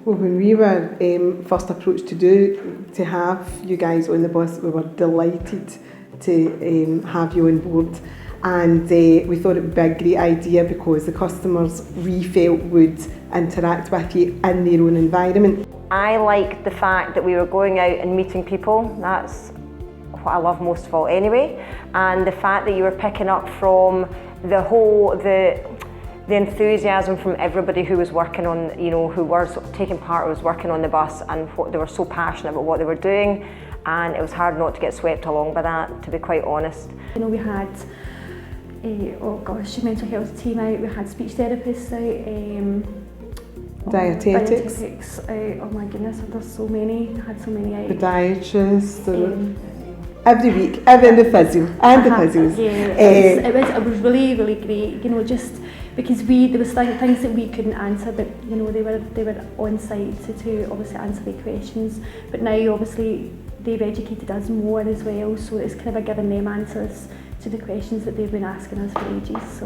Well, when we were first approached to have you guys on the bus, we were delighted to have you on board, and we thought it would be a great idea because the customers we felt would interact with you in their own environment. I liked the fact that we were going out and meeting people. That's what I love most of all anyway, and the fact that you were picking up from the enthusiasm from everybody who was working on, who was taking part, was working on the bus, and what they were so passionate about what they were doing, and it was hard not to get swept along by that, to be quite honest. We had mental health team out, we had speech therapists out, dietetics out, oh my goodness, there's so many, I had so many out. Podiatrists, every week, and the physio, and the physios. Yeah, it was really, really great, just because there was things that we couldn't answer, but they were on site to obviously answer the questions, but now obviously they've educated us more as well, so it's kind of giving them answers to the questions that they've been asking us for ages.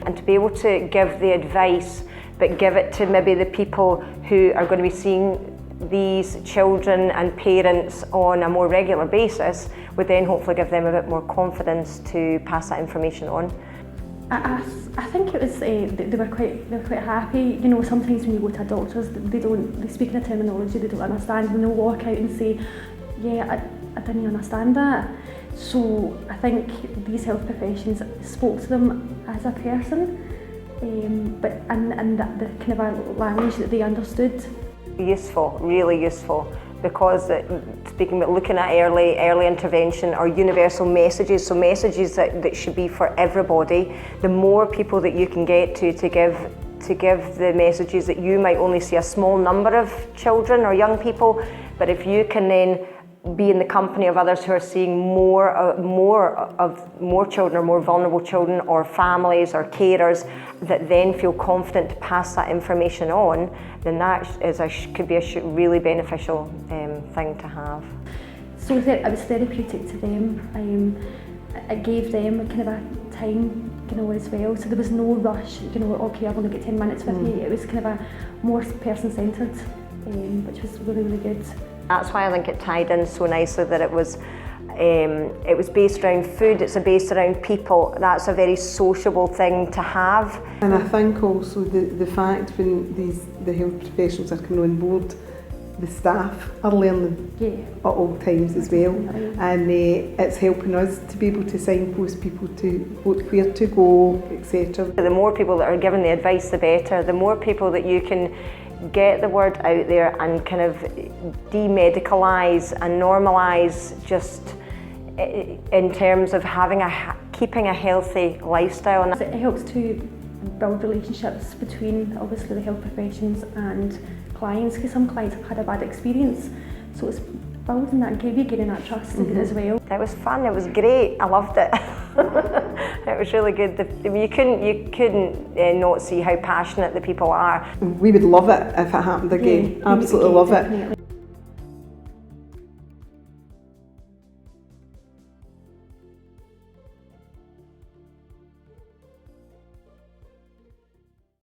And to be able to give the advice, but give it to maybe the people who are going to be seeing these children and parents on a more regular basis, would then hopefully give them a bit more confidence to pass that information on. I think it was they were quite happy. Sometimes when you go to a doctor's, they speak in a terminology they don't understand, and they'll walk out and say, "Yeah, I didn't understand that." So I think these health professions spoke to them as a person, but in the kind of a language that they understood. Useful, really useful, because speaking about looking at early intervention or universal messages, so messages that should be for everybody, the more people that you can get to give the messages that you might only see a small number of children or young people, but if you can then be in the company of others who are seeing more children, or more vulnerable children, or families or carers that then feel confident to pass that information on, then that could be a really beneficial thing to have. So it was therapeutic to them. It gave them kind of a time, as well. So there was no rush. Okay, I've only got 10 minutes with you. It was kind of a more person-centred, which was really, really good. That's why I think it tied in so nicely that it was based around food, it's based around people. That's a very sociable thing to have. And I think also the fact when the health professionals are coming on board, the staff are learning at all times as well, and it's helping us to be able to signpost people to where to go, etc. The more people that are given the advice, the better. The more people that you can get the word out there and kind of demedicalise and normalise, just in terms of keeping a healthy lifestyle. And it helps to build relationships between obviously the health professions and clients, because some clients have had a bad experience, so it's building that, getting that trust as well. It was fun, it was great, I loved it. It was really good. You couldn't not see how passionate the people are. We would love it if it happened again. Absolutely love it. Definitely.